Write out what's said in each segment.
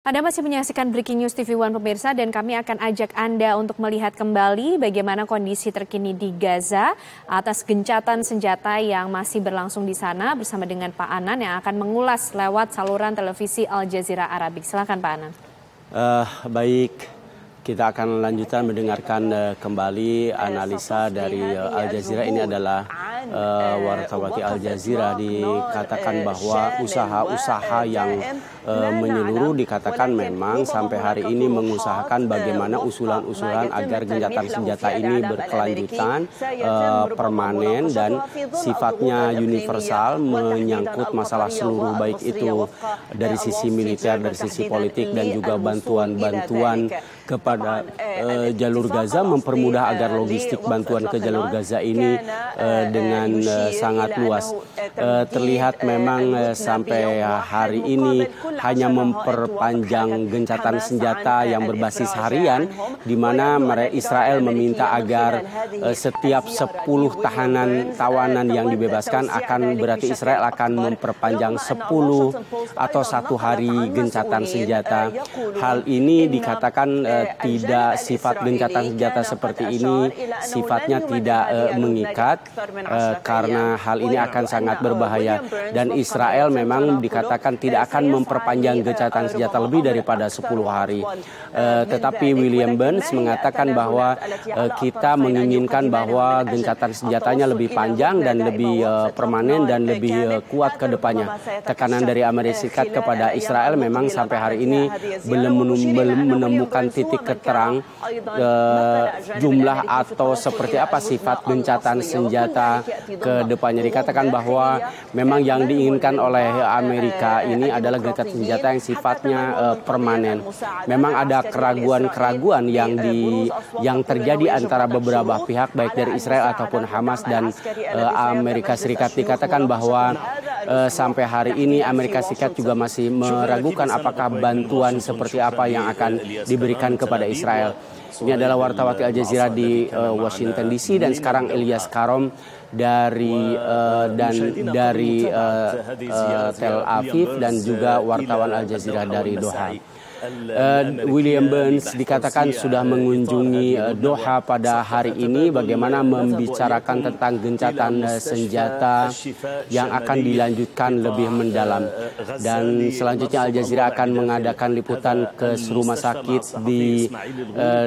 Anda masih menyaksikan Breaking News TV One pemirsa, dan kami akan ajak Anda untuk melihat kembali bagaimana kondisi terkini di Gaza atas gencatan senjata yang masih berlangsung di sana bersama dengan Pak Anan yang akan mengulas lewat saluran televisi Al Jazeera Arabic. Silakan Pak Anan. Baik, kita akan lanjutkan mendengarkan kembali analisa dari Al Jazeera. Ini adalah wartawati Al Jazeera, dikatakan bahwa usaha-usaha yang menyeluruh dikatakan memang sampai hari ini mengusahakan bagaimana usulan-usulan agar gencatan senjata ini berkelanjutan, permanen dan sifatnya universal, menyangkut masalah seluruh, baik itu dari sisi militer, dari sisi politik dan juga bantuan-bantuan kepada jalur Gaza, mempermudah agar logistik bantuan ke jalur Gaza ini dengan sangat luas. Terlihat memang sampai hari ini hanya memperpanjang gencatan senjata yang berbasis harian, di mana Israel meminta agar setiap 10 tawanan yang dibebaskan akan berarti Israel akan memperpanjang 10 atau 1 hari gencatan senjata. Hal ini dikatakan tidak sifat gencatan senjata seperti ini, sifatnya tidak mengikat karena hal ini akan sangat berbahaya, dan Israel memang dikatakan tidak akan memperpanjang gencatan senjata lebih daripada 10 hari. Tetapi William Burns mengatakan bahwa kita menginginkan bahwa gencatan senjatanya lebih panjang dan lebih permanen dan lebih kuat ke depannya. Tekanan dari Amerika Serikat kepada Israel memang sampai hari ini belum menemukan titik terang jumlah atau seperti apa sifat gencatan senjata ke depannya. Dikatakan bahwa memang yang diinginkan oleh Amerika ini adalah gencatan senjata yang sifatnya permanen. Memang ada keraguan-keraguan yang terjadi antara beberapa pihak, baik dari Israel ataupun Hamas dan Amerika Serikat. Dikatakan bahwa sampai hari ini Amerika Serikat juga masih meragukan apakah bantuan seperti apa yang akan diberikan kepada Israel. Ini adalah wartawati Al Jazeera di Washington DC, dan sekarang Ilyas Karom dari Tel Aviv, dan juga wartawan Al Jazeera dari Doha. William Burns dikatakan sudah mengunjungi Doha pada hari ini, bagaimana membicarakan tentang gencatan senjata yang akan dilanjutkan lebih mendalam. Dan selanjutnya Al Jazeera akan mengadakan liputan ke rumah sakit di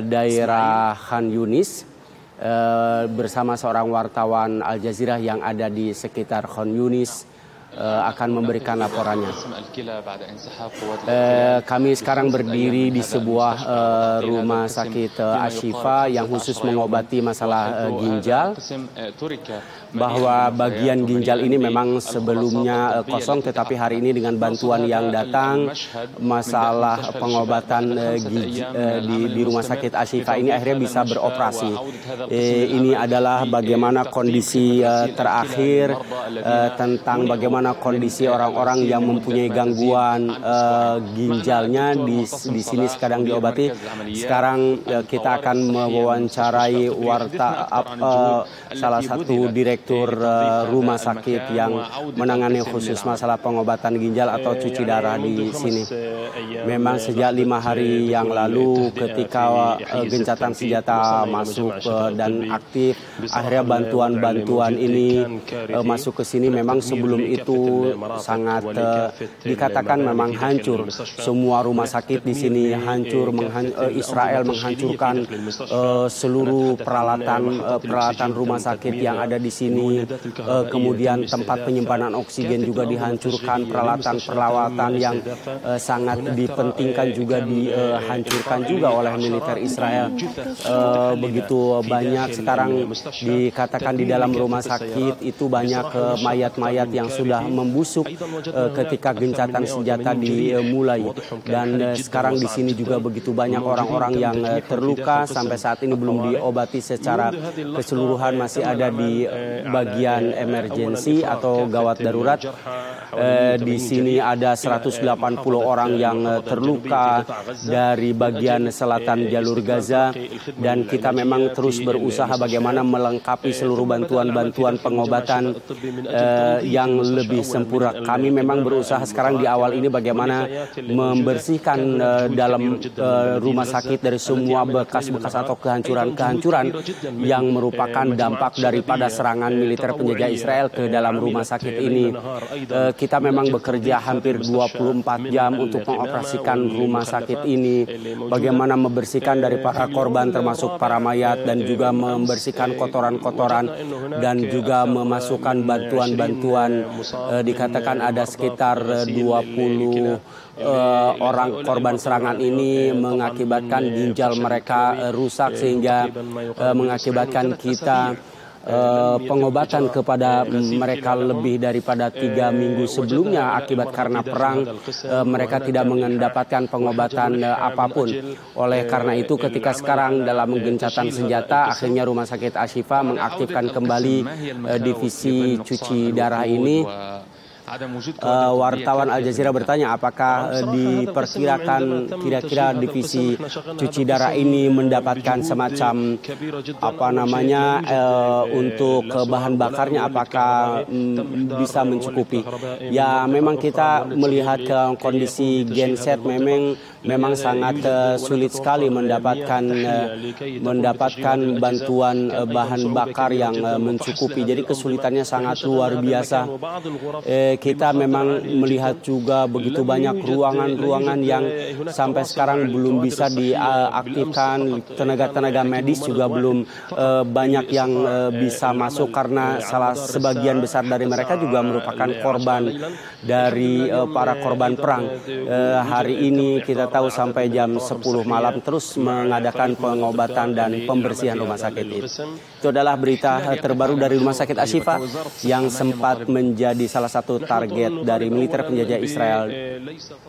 daerah Khan Yunis bersama seorang wartawan Al Jazeera yang ada di sekitar Khan Yunis, akan memberikan laporannya. Kami sekarang berdiri di sebuah rumah sakit Ashifa yang khusus mengobati masalah ginjal, bahwa bagian ginjal ini memang sebelumnya kosong, tetapi hari ini dengan bantuan yang datang, masalah pengobatan di rumah sakit Ashifa ini akhirnya bisa beroperasi. Ini adalah bagaimana kondisi terakhir tentang bagaimana kondisi orang-orang yang mempunyai gangguan ginjalnya di sini sekarang diobati. Sekarang kita akan mewawancarai salah satu direktur rumah sakit yang menangani khusus masalah pengobatan ginjal atau cuci darah di sini. Memang sejak 5 hari yang lalu ketika gencatan senjata masuk dan aktif, akhirnya bantuan-bantuan ini masuk ke sini. Memang sebelum itu sangat dikatakan memang hancur. Semua rumah sakit di sini hancur. Israel menghancurkan seluruh peralatan rumah sakit yang ada di sini. Kemudian tempat penyimpanan oksigen juga dihancurkan. Peralatan yang sangat dipentingkan juga dihancurkan juga oleh militer Israel. Begitu banyak sekarang dikatakan di dalam rumah sakit itu banyak mayat-mayat yang sudah membusuk ketika gencatan senjata dimulai, dan sekarang di sini juga begitu banyak orang-orang yang terluka, sampai saat ini belum diobati secara keseluruhan, masih ada di bagian emergensi atau gawat darurat. Di sini ada 180 orang yang terluka dari bagian selatan jalur Gaza, dan kita memang terus berusaha bagaimana melengkapi seluruh bantuan-bantuan pengobatan yang lebih lebih sempurna. Kami memang berusaha sekarang di awal ini bagaimana membersihkan dalam rumah sakit dari semua bekas-bekas atau kehancuran-kehancuran yang merupakan dampak daripada serangan militer penjajah Israel ke dalam rumah sakit ini. Kita memang bekerja hampir 24 jam untuk mengoperasikan rumah sakit ini, bagaimana membersihkan dari para korban termasuk para mayat dan juga membersihkan kotoran-kotoran dan juga memasukkan bantuan-bantuan. Dikatakan ada sekitar 20 orang korban serangan ini mengakibatkan ginjal mereka rusak sehingga mengakibatkan kita pengobatan kepada mereka lebih daripada 3 minggu sebelumnya akibat karena perang. Mereka tidak mendapatkan pengobatan apapun. Oleh karena itu ketika sekarang dalam gencatan senjata akhirnya Rumah Sakit Ashifa mengaktifkan kembali divisi cuci darah ini. Wartawan Al Jazeera bertanya apakah diperkirakan kira-kira divisi cuci darah ini mendapatkan semacam untuk bahan bakarnya, apakah bisa mencukupi. Ya memang kita melihat ke kondisi genset memang sangat sulit sekali mendapatkan bantuan bahan bakar yang mencukupi. Jadi kesulitannya sangat luar biasa. Kita memang melihat juga begitu banyak ruangan-ruangan yang sampai sekarang belum bisa diaktifkan. Tenaga-tenaga medis juga belum banyak yang bisa masuk karena sebagian besar dari mereka juga merupakan korban dari para korban perang. Hari ini kita tahu sampai jam 10 malam terus mengadakan pengobatan dan pembersihan rumah sakit itu. Itu adalah berita terbaru dari Rumah Sakit Ashifa yang sempat menjadi salah satu target dari militer penjajah Israel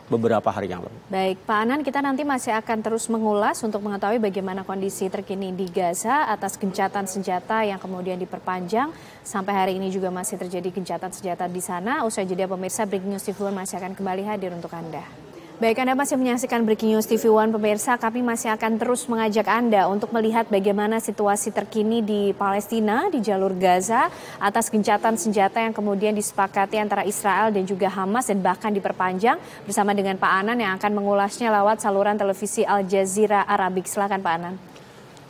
beberapa hari yang lalu. Baik, Pak Anan, kita nanti masih akan terus mengulas untuk mengetahui bagaimana kondisi terkini di Gaza atas gencatan senjata yang kemudian diperpanjang. Sampai hari ini juga masih terjadi gencatan senjata di sana. Usai jeda pemirsa, Breaking News TV One masih akan kembali hadir untuk Anda. Baik, Anda masih menyaksikan Breaking News TV One, pemirsa. Kami masih akan terus mengajak Anda untuk melihat bagaimana situasi terkini di Palestina, di jalur Gaza, atas gencatan senjata yang kemudian disepakati antara Israel dan juga Hamas dan bahkan diperpanjang, bersama dengan Pak Anan yang akan mengulasnya lewat saluran televisi Al Jazeera Arabic. Silakan Pak Anan.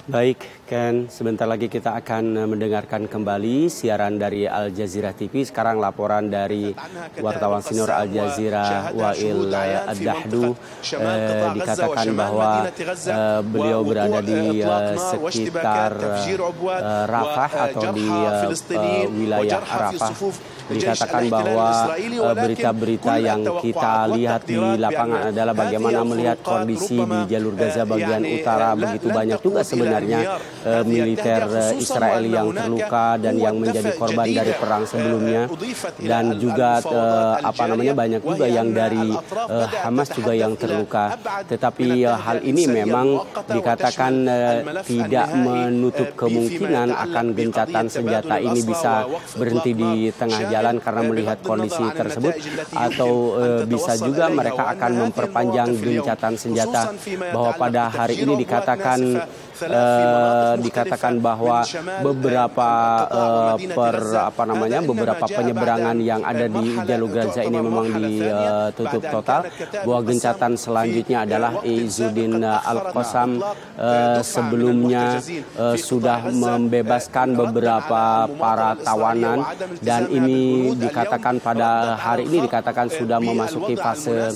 Baik, Ken, sebentar lagi kita akan mendengarkan kembali siaran dari Al Jazeera TV. Sekarang laporan dari wartawan senior Al Jazeera Wail Ad-Dahdu, dikatakan bahwa beliau berada di sekitar Rafah atau di wilayah Rafah. Dikatakan bahwa berita-berita yang kita lihat di lapangan adalah bagaimana melihat kondisi di jalur Gaza bagian utara. Begitu banyak juga sebenarnya militer Israel yang terluka dan yang menjadi korban dari perang sebelumnya, dan juga banyak juga yang dari Hamas juga yang terluka. Tetapi hal ini memang dikatakan tidak menutup kemungkinan akan gencatan senjata ini bisa berhenti di tengah jalan karena melihat kondisi tersebut, atau bisa juga mereka akan memperpanjang gencatan senjata. Bahwa pada hari ini dikatakan bahwa beberapa beberapa penyeberangan yang ada di jalur Gaza ini memang ditutup total. Bahwa gencatan selanjutnya adalah Izzuddin Al-Qassam sebelumnya sudah membebaskan beberapa para tawanan, dan ini dikatakan pada hari ini dikatakan sudah memasuki fase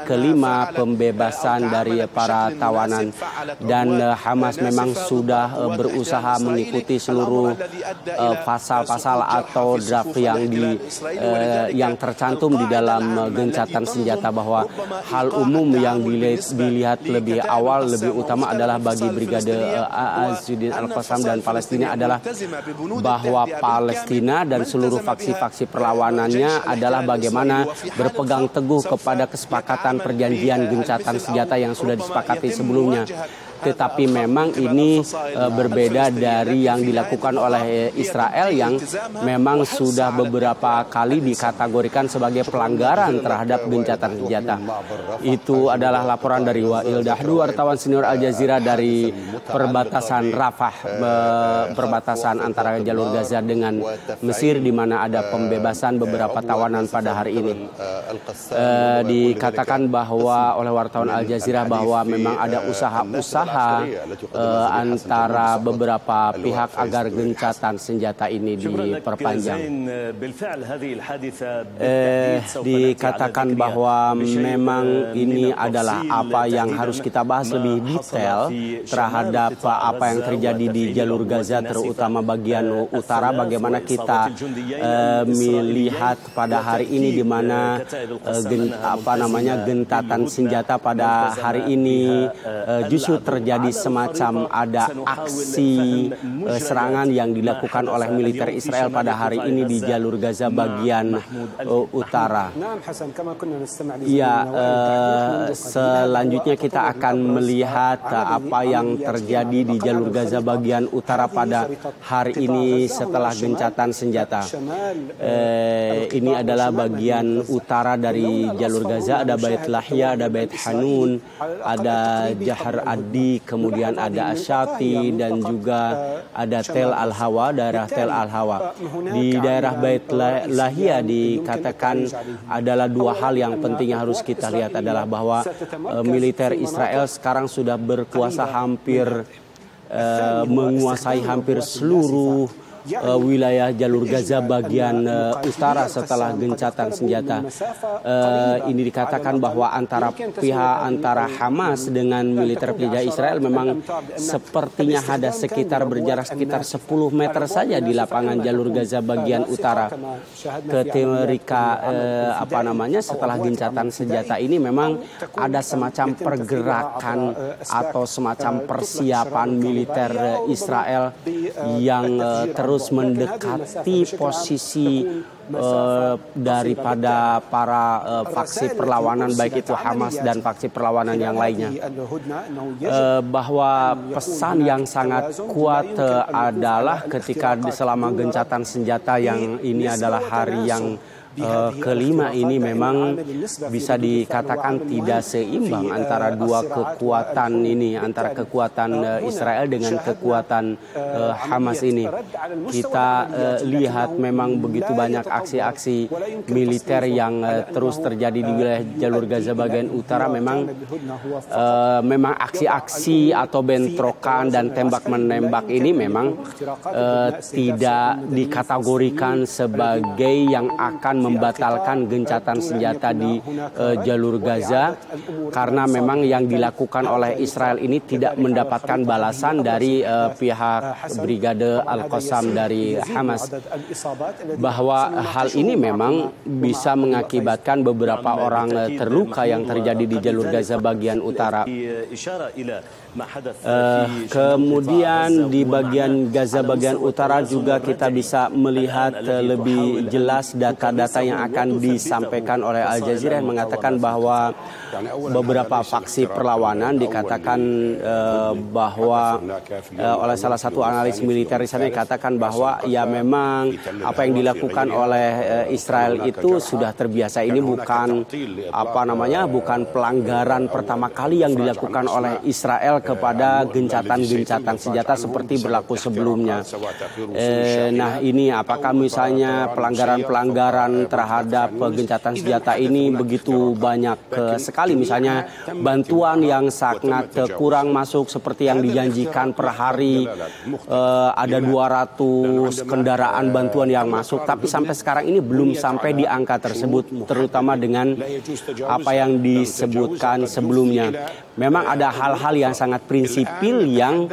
kelima pembebasan dari para tawanan, dan Hamas memang sudah berusaha mengikuti seluruh pasal-pasal atau draft yang tercantum di dalam gencatan senjata. Bahwa hal umum yang dilihat lebih awal, lebih utama adalah bagi Brigade Izzuddin Al-Qassam dan Palestina adalah bahwa Palestina dan seluruh faksi-faksi perlawanannya adalah bagaimana berpegang teguh kepada kesepakatan perjanjian gencatan senjata yang sudah disepakati sebelumnya. tetapi memang ini berbeda dari yang dilakukan oleh Israel yang memang sudah beberapa kali dikategorikan sebagai pelanggaran terhadap gencatan senjata. Itu adalah laporan dari Wail Dahdu, wartawan senior Al Jazeera dari perbatasan Rafah, perbatasan antara jalur Gaza dengan Mesir, di mana ada pembebasan beberapa tawanan pada hari ini. Dikatakan bahwa oleh wartawan Al Jazeera bahwa memang ada usaha-usaha antara beberapa pihak agar gencatan senjata ini diperpanjang. Dikatakan bahwa memang ini adalah apa yang harus kita bahas lebih detail terhadap apa yang terjadi di jalur Gaza, terutama bagian utara, bagaimana kita melihat pada hari ini di mana gentatan senjata pada hari ini justru terjadi semacam ada aksi serangan yang dilakukan oleh militer Israel pada hari ini di jalur Gaza bagian utara. Ya, selanjutnya kita akan melihat apa yang terjadi di jalur Gaza bagian utara pada hari ini setelah gencatan senjata. Ini adalah bagian utara dari jalur Gaza, ada Bait Lahya, ada Bait Hanun, ada Jahar Adi, kemudian ada Asyati, dan juga ada Tel Al-Hawa, daerah Tel Al-Hawa. Di daerah Bait Lahya dikatakan adalah dua hal yang penting yang harus kita lihat, adalah bahwa militer Israel sekarang sudah berkuasa menguasai hampir seluruh wilayah jalur Gaza bagian utara setelah gencatan senjata. Ini dikatakan bahwa antara Hamas dengan militer penjajah Israel memang sepertinya ada berjarak sekitar 10 meter saja di lapangan jalur Gaza bagian utara. Ketika setelah gencatan senjata ini memang ada semacam pergerakan atau semacam persiapan militer Israel yang terus mendekati posisi daripada para faksi perlawanan, baik itu Hamas dan faksi perlawanan yang lainnya. Bahwa pesan yang sangat kuat adalah ketika selama gencatan senjata yang ini adalah hari yang kelima ini memang bisa dikatakan tidak seimbang antara dua kekuatan ini, antara kekuatan Israel dengan kekuatan Hamas ini. Kita lihat memang begitu banyak aksi-aksi militer yang terus terjadi di wilayah jalur Gaza bagian utara. Memang aksi-aksi atau bentrokan dan tembak-menembak ini memang tidak dikategorikan sebagai yang akan membatalkan gencatan senjata di jalur Gaza, karena memang yang dilakukan oleh Israel ini tidak mendapatkan balasan dari pihak Brigade Al-Qassam dari Hamas, bahwa hal ini memang bisa mengakibatkan beberapa orang terluka yang terjadi di jalur Gaza bagian utara. Kemudian di bagian Gaza bagian utara juga kita bisa melihat lebih jelas data-data yang akan disampaikan oleh Al Jazeera yang mengatakan bahwa beberapa faksi perlawanan dikatakan bahwa oleh salah satu analis militer di sana dikatakan bahwa ya memang apa yang dilakukan oleh Israel itu sudah terbiasa. Ini bukan bukan pelanggaran pertama kali yang dilakukan oleh Israel kepada gencatan-gencatan senjata seperti berlaku sebelumnya. Nah, ini apakah misalnya pelanggaran-pelanggaran terhadap gencatan senjata ini begitu banyak sekali, misalnya bantuan yang sangat kurang masuk seperti yang dijanjikan per hari, ada 200 kendaraan bantuan yang masuk, tapi sampai sekarang ini belum sampai di angka tersebut, terutama dengan apa yang disebutkan sebelumnya. Memang ada hal-hal yang sangat prinsipil yang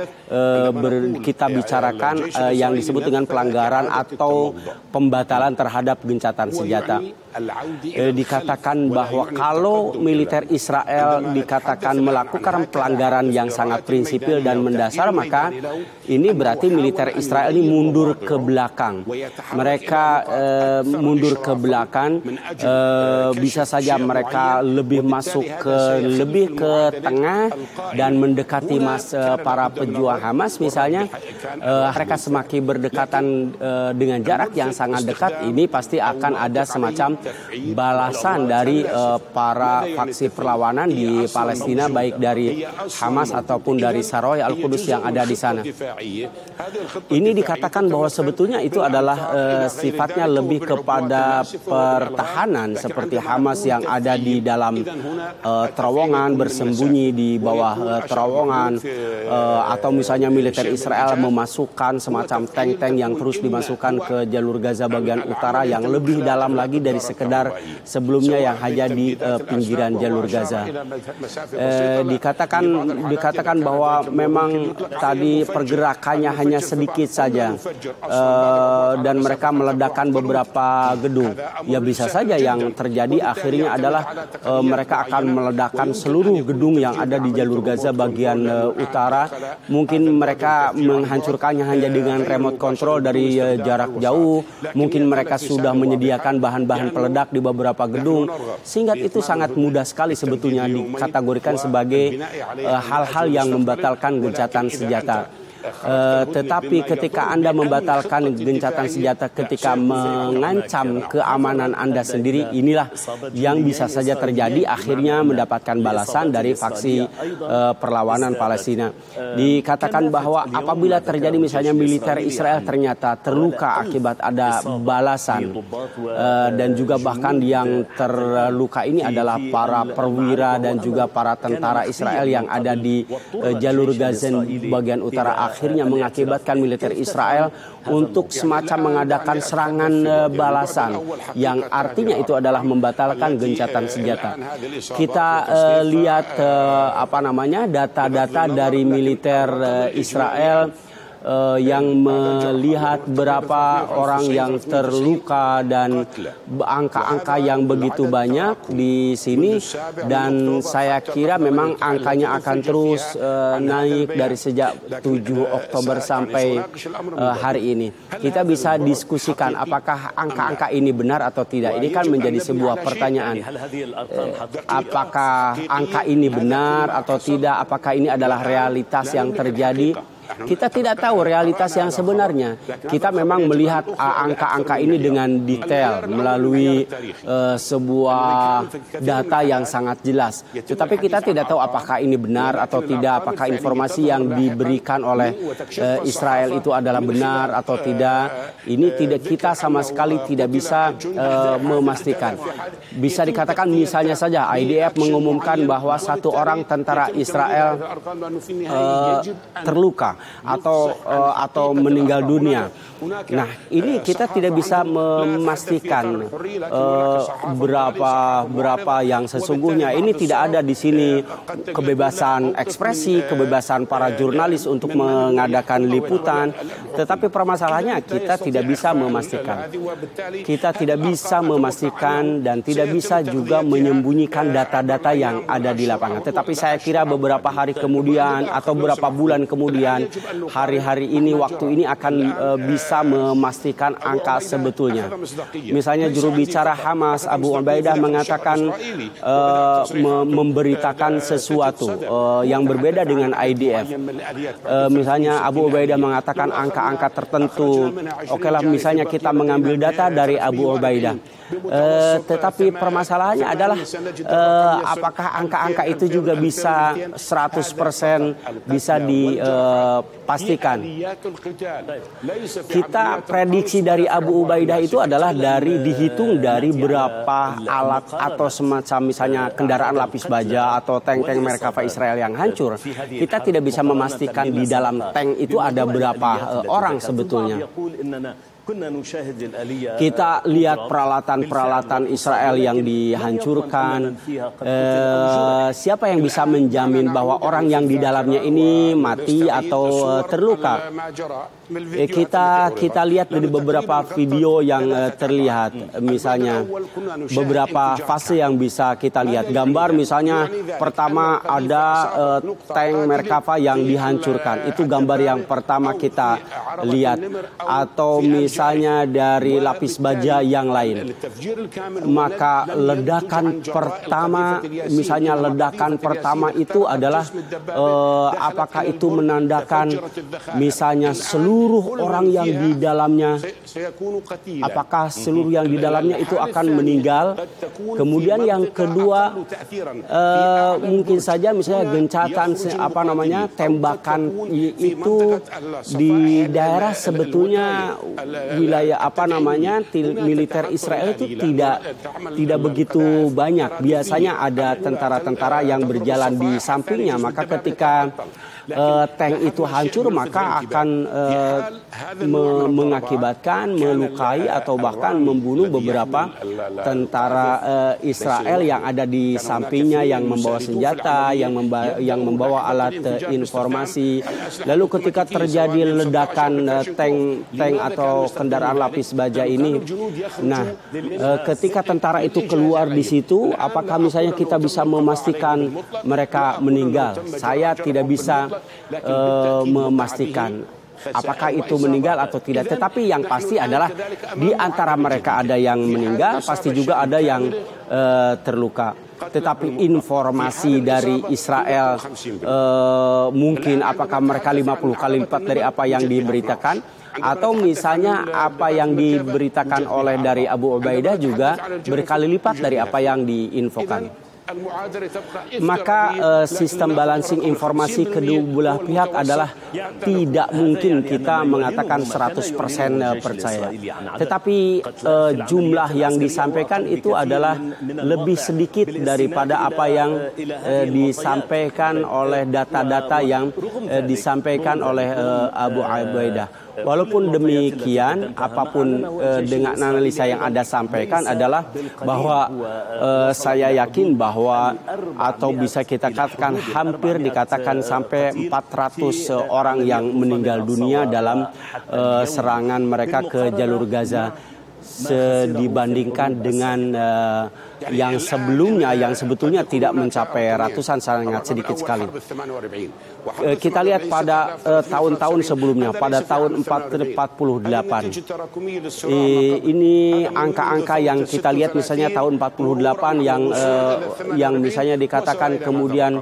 kita bicarakan yang disebut dengan pelanggaran atau pembatalan terhadap gencatan senjata. dikatakan bahwa kalau militer Israel dikatakan melakukan pelanggaran yang sangat prinsipil dan mendasar, maka ini berarti militer Israel ini mundur ke belakang. Mereka mundur ke belakang, bisa saja mereka lebih masuk lebih ke tengah dan mendekati para pejuang Hamas misalnya. Mereka semakin berdekatan dengan jarak yang sangat dekat, ini pasti akan ada semacam balasan dari para faksi perlawanan di Palestina, baik dari Hamas ataupun dari Saroy Al-Qudus yang ada di sana. Ini dikatakan bahwa sebetulnya itu adalah sifatnya lebih kepada pertahanan, seperti Hamas yang ada di dalam terowongan, bersembunyi di bawah terowongan, atau misalnya militer Israel memasukkan semacam tank-tank yang terus dimasukkan ke jalur Gaza bagian utara yang lebih dalam lagi dari sekedar sebelumnya yang hanya di pinggiran jalur Gaza. Dikatakan bahwa memang tadi pergerakannya hanya sedikit saja, dan mereka meledakkan beberapa gedung. Ya bisa saja yang terjadi akhirnya adalah mereka akan meledakkan seluruh gedung yang ada di jalur Gaza bagian utara. Mungkin mereka menghancurkannya hanya dengan remote control dari jarak jauh. Mungkin mereka sudah menyediakan bahan-bahan peledak di beberapa gedung, sehingga itu sangat mudah sekali sebetulnya dikategorikan sebagai hal-hal yang membatalkan gencatan senjata. Tetapi ketika Anda membatalkan gencatan senjata ketika mengancam keamanan Anda sendiri, inilah yang bisa saja terjadi, akhirnya mendapatkan balasan dari faksi perlawanan Palestina. Dikatakan bahwa apabila terjadi misalnya militer Israel ternyata terluka akibat ada balasan, dan juga bahkan yang terluka ini adalah para perwira dan juga para tentara Israel yang ada di jalur Gaza bagian utara, akhirnya mengakibatkan militer Israel untuk semacam mengadakan serangan balasan, yang artinya itu adalah membatalkan gencatan senjata. Kita lihat data-data dari militer Israel yang melihat berapa orang yang terluka dan angka-angka yang begitu banyak di sini, dan saya kira memang angkanya akan terus naik dari sejak 7 Oktober sampai hari ini. Kita bisa diskusikan apakah angka-angka ini benar atau tidak. Ini kan menjadi sebuah pertanyaan. Apakah angka ini benar atau tidak? Apakah ini adalah realitas yang terjadi? Kita tidak tahu realitas yang sebenarnya. Kita memang melihat angka-angka ini dengan detail melalui sebuah data yang sangat jelas. Tetapi kita tidak tahu apakah ini benar atau tidak, apakah informasi yang diberikan oleh Israel itu adalah benar atau tidak. Ini kita sama sekali tidak bisa memastikan. Bisa dikatakan misalnya saja IDF mengumumkan bahwa satu orang tentara Israel terluka atau meninggal dunia. Nah, ini kita tidak bisa memastikan berapa yang sesungguhnya. Ini tidak ada di sini kebebasan ekspresi, kebebasan para jurnalis untuk mengadakan liputan. Tetapi permasalahannya kita tidak bisa memastikan. Kita tidak bisa memastikan dan tidak bisa juga menyembunyikan data-data yang ada di lapangan. Tetapi saya kira beberapa hari kemudian atau beberapa bulan kemudian, hari-hari ini, waktu ini akan bisa memastikan angka sebetulnya. Misalnya juru bicara Hamas Abu Ubaidah mengatakan memberitakan sesuatu yang berbeda dengan IDF. Misalnya Abu Ubaidah mengatakan angka-angka tertentu. Okelah, misalnya kita mengambil data dari Abu Ubaidah. Tetapi permasalahannya adalah apakah angka-angka itu juga bisa 100% bisa dipastikan. Kita prediksi dari Abu Ubaidah itu adalah dihitung dari berapa alat atau semacam misalnya kendaraan lapis baja atau tank-tank Merkava Israel yang hancur. Kita tidak bisa memastikan di dalam tank itu ada berapa orang sebetulnya. Kita lihat peralatan-peralatan Israel yang dihancurkan. Siapa yang bisa menjamin bahwa orang yang di dalamnya ini mati atau terluka? Kita lihat dari beberapa video yang terlihat, misalnya beberapa fase yang bisa kita lihat. Gambar misalnya pertama ada tank Merkava yang dihancurkan, itu gambar yang pertama kita lihat. Atau misalnya dari lapis baja yang lain. Maka ledakan pertama, misalnya ledakan pertama itu adalah apakah itu menandakan misalnya seluruh orang yang di dalamnya, apakah seluruh yang di dalamnya itu akan meninggal? Kemudian yang kedua, mungkin saja misalnya gencatan tembakan itu di daerah sebetulnya wilayah militer Israel itu tidak begitu banyak. Biasanya ada tentara-tentara yang berjalan di sampingnya, maka ketika tank itu hancur maka akan mengakibatkan melukai atau bahkan membunuh beberapa tentara Israel yang ada di sampingnya, yang membawa senjata, yang membawa alat informasi. Lalu ketika terjadi ledakan tank atau kendaraan lapis baja ini, nah ketika tentara itu keluar di situ, apakah misalnya kita bisa memastikan mereka meninggal? Saya tidak bisa memastikan apakah itu meninggal atau tidak. Tetapi yang pasti adalah di antara mereka ada yang meninggal, pasti juga ada yang terluka. Tetapi informasi dari Israel mungkin apakah mereka 50 kali lipat dari apa yang diberitakan, atau misalnya apa yang diberitakan oleh dari Abu Ubaidah juga berkali lipat dari apa yang diinfokan. Maka sistem balancing informasi kedua belah pihak adalah tidak mungkin kita mengatakan 100% percaya. Tetapi jumlah yang disampaikan itu adalah lebih sedikit daripada apa yang disampaikan oleh data-data yang disampaikan oleh Abu Ubaidah. Walaupun demikian, apapun dengan analisa yang Anda sampaikan adalah bahwa saya yakin bahwa atau bisa kita katakan hampir dikatakan sampai 400 orang yang meninggal dunia dalam serangan mereka ke jalur Gaza dibandingkan dengan yang sebelumnya, yang sebetulnya tidak mencapai ratusan, sangat sedikit sekali. Kita lihat pada tahun-tahun sebelumnya, pada tahun 48. Ini angka-angka yang kita lihat misalnya tahun 48 yang misalnya dikatakan kemudian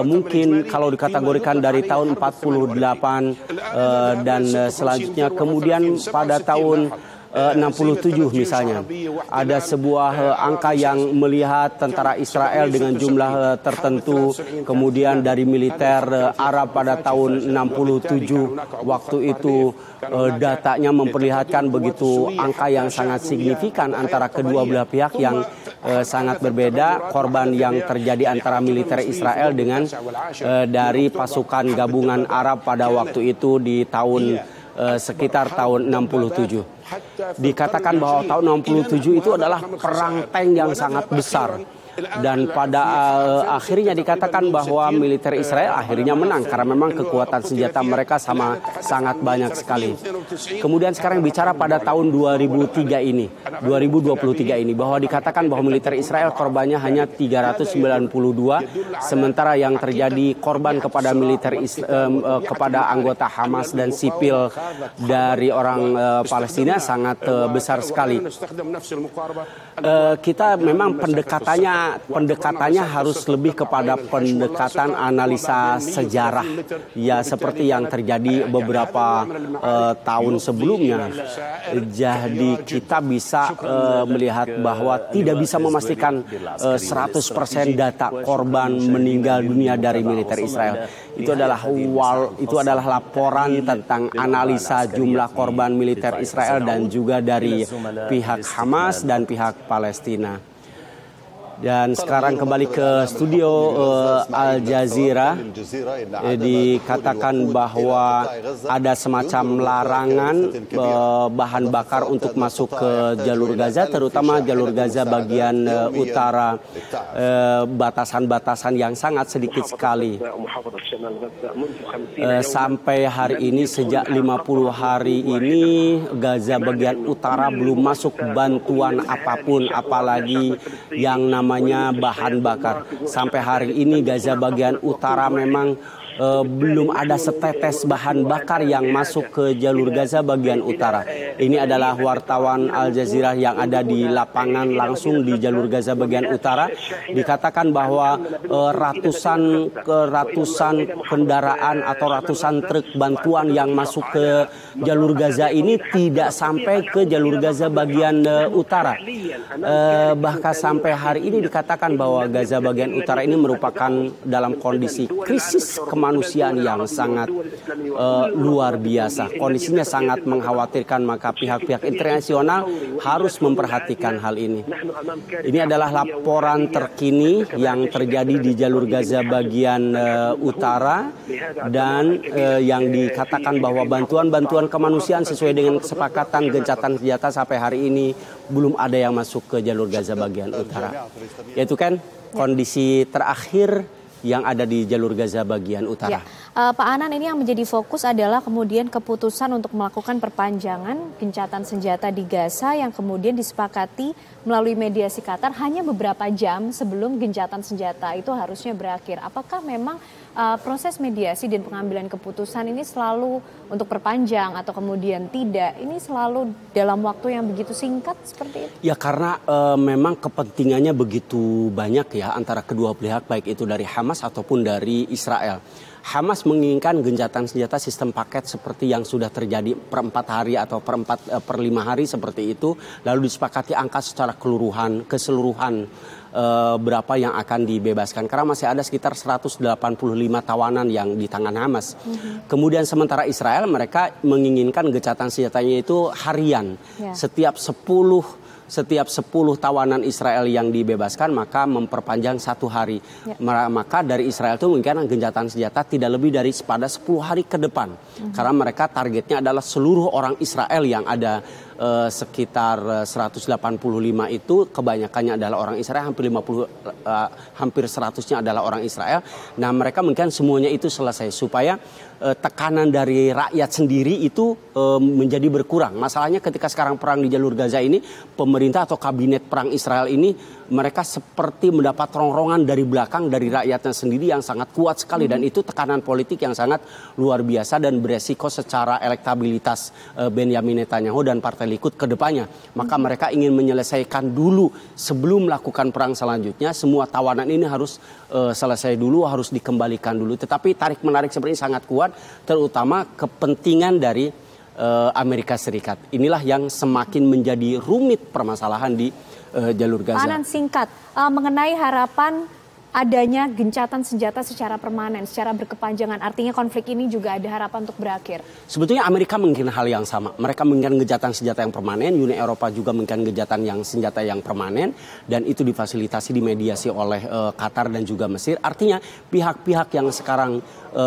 mungkin kalau dikategorikan dari tahun 48 dan selanjutnya, kemudian pada tahun 67 misalnya ada sebuah angka yang melihat tentara Israel dengan jumlah tertentu, kemudian dari militer Arab pada tahun 67 waktu itu datanya memperlihatkan begitu angka yang sangat signifikan antara kedua belah pihak yang sangat berbeda, korban yang terjadi antara militer Israel dengan dari pasukan gabungan Arab pada waktu itu di tahun sekitar tahun 67. Dikatakan bahwa tahun 67 itu adalah perang tank yang sangat besar. Dan pada akhirnya dikatakan bahwa militer Israel akhirnya menang karena memang kekuatan senjata mereka sangat banyak sekali. Kemudian sekarang bicara pada tahun 2023 ini bahwa dikatakan bahwa militer Israel korbannya hanya 392, sementara yang terjadi korban kepada kepada anggota Hamas dan sipil dari orang Palestina sangat besar sekali. Kita memang pendekatannya harus lebih kepada pendekatan analisa sejarah, ya seperti yang terjadi beberapa tahun sebelumnya. Jadi kita bisa melihat bahwa tidak bisa memastikan 100% data korban meninggal dunia dari militer Israel. Itu adalah laporan tentang analisa jumlah korban militer Israel dan juga dari pihak Hamas dan pihak Palestina. Dan sekarang kembali ke studio Al Jazeera. Dikatakan bahwa ada semacam larangan bahan bakar untuk masuk ke jalur Gaza, terutama jalur Gaza bagian utara, batasan-batasan yang sangat sedikit sekali. Sampai hari ini, sejak 50 hari ini, Gaza bagian utara belum masuk bantuan apapun, apalagi yang namanya bahan bakar. Sampai hari ini Gaza bagian utara memang belum ada setetes bahan bakar yang masuk ke jalur Gaza bagian utara. Ini adalah wartawan Al Jazeera yang ada di lapangan langsung di jalur Gaza bagian utara. Dikatakan bahwa ratusan kendaraan atau ratusan truk bantuan yang masuk ke jalur Gaza ini tidak sampai ke jalur Gaza bagian utara. Bahkan sampai hari ini dikatakan bahwa Gaza bagian utara ini merupakan dalam kondisi krisis kemanusiaan yang sangat luar biasa. Kondisinya sangat mengkhawatirkan, maka pihak-pihak internasional harus memperhatikan hal ini. Ini adalah laporan terkini yang terjadi di jalur Gaza bagian utara, dan yang dikatakan bahwa bantuan-bantuan kemanusiaan sesuai dengan kesepakatan gencatan senjata sampai hari ini belum ada yang masuk ke jalur Gaza bagian utara. Yaitu kan kondisi terakhir yang ada di jalur Gaza bagian utara. Pak Anan, ini yang menjadi fokus adalah kemudian keputusan untuk melakukan perpanjangan gencatan senjata di Gaza yang kemudian disepakati melalui mediasi Qatar hanya beberapa jam sebelum gencatan senjata itu harusnya berakhir. Apakah memang proses mediasi dan pengambilan keputusan ini selalu untuk perpanjang atau kemudian tidak? Ini selalu dalam waktu yang begitu singkat seperti itu? Ya, karena memang kepentingannya begitu banyak ya antara kedua pihak, baik itu dari Hamas ataupun dari Israel. Hamas menginginkan gencatan senjata sistem paket seperti yang sudah terjadi per 4 hari atau per 5 hari seperti itu. Lalu disepakati angka secara keseluruhan berapa yang akan dibebaskan. Karena masih ada sekitar 185 tawanan yang di tangan Hamas. Kemudian sementara Israel, mereka menginginkan gencatan senjatanya itu harian. Setiap 10 tawanan Israel yang dibebaskan maka memperpanjang 1 hari. Maka dari Israel itu menginginkan gencatan senjata tidak lebih dari pada 10 hari ke depan. Karena mereka targetnya adalah seluruh orang Israel yang ada sekitar 185 itu kebanyakannya adalah orang Israel, hampir 100-nya adalah orang Israel. Nah, mereka menginginkan semuanya itu selesai supaya tekanan dari rakyat sendiri itu menjadi berkurang. Masalahnya ketika sekarang perang di jalur Gaza ini, pemerintah atau kabinet perang Israel ini mereka seperti mendapat rongrongan dari belakang dari rakyatnya sendiri yang sangat kuat sekali, dan itu tekanan politik yang sangat luar biasa dan beresiko secara elektabilitas Benyamin Netanyahu dan Partai Likud ke depannya. Maka mereka ingin menyelesaikan dulu sebelum melakukan perang selanjutnya. Semua tawanan ini harus selesai dulu, harus dikembalikan dulu. Tetapi tarik-menarik seperti ini sangat kuat, terutama kepentingan dari Amerika Serikat. Inilah yang semakin menjadi rumit permasalahan di jalur Gaza. Anan, singkat mengenai harapan adanya gencatan senjata secara permanen, secara berkepanjangan. Artinya konflik ini juga ada harapan untuk berakhir. Sebetulnya Amerika menginginkan hal yang sama. Mereka menginginkan gencatan senjata yang permanen. Uni Eropa juga menginginkan gencatan senjata yang permanen. Dan itu difasilitasi, dimediasi oleh Qatar dan juga Mesir. Artinya pihak-pihak yang sekarang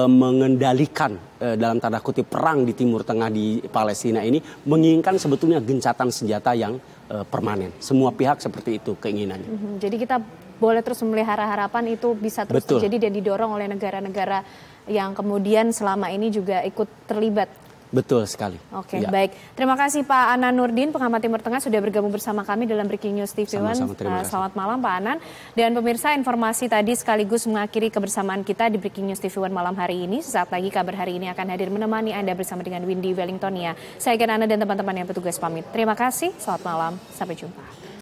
mengendalikan dalam tanda kutip perang di Timur Tengah di Palestina ini menginginkan sebetulnya gencatan senjata yang permanen. Semua pihak seperti itu keinginannya. Jadi kita boleh terus memelihara harapan itu bisa terus terjadi dan didorong oleh negara-negara yang kemudian selama ini juga ikut terlibat. Betul sekali. Oke, baik. Terima kasih Pak Anan Nurdin, pengamat Timur Tengah, sudah bergabung bersama kami dalam Breaking News TV One. Selamat malam Pak Anan. Dan pemirsa, informasi tadi sekaligus mengakhiri kebersamaan kita di Breaking News TV One malam hari ini. Sesaat lagi kabar hari ini akan hadir menemani Anda bersama dengan Windy Wellingtonia. Saya Anda dan teman-teman yang petugas pamit. Terima kasih, selamat malam, sampai jumpa.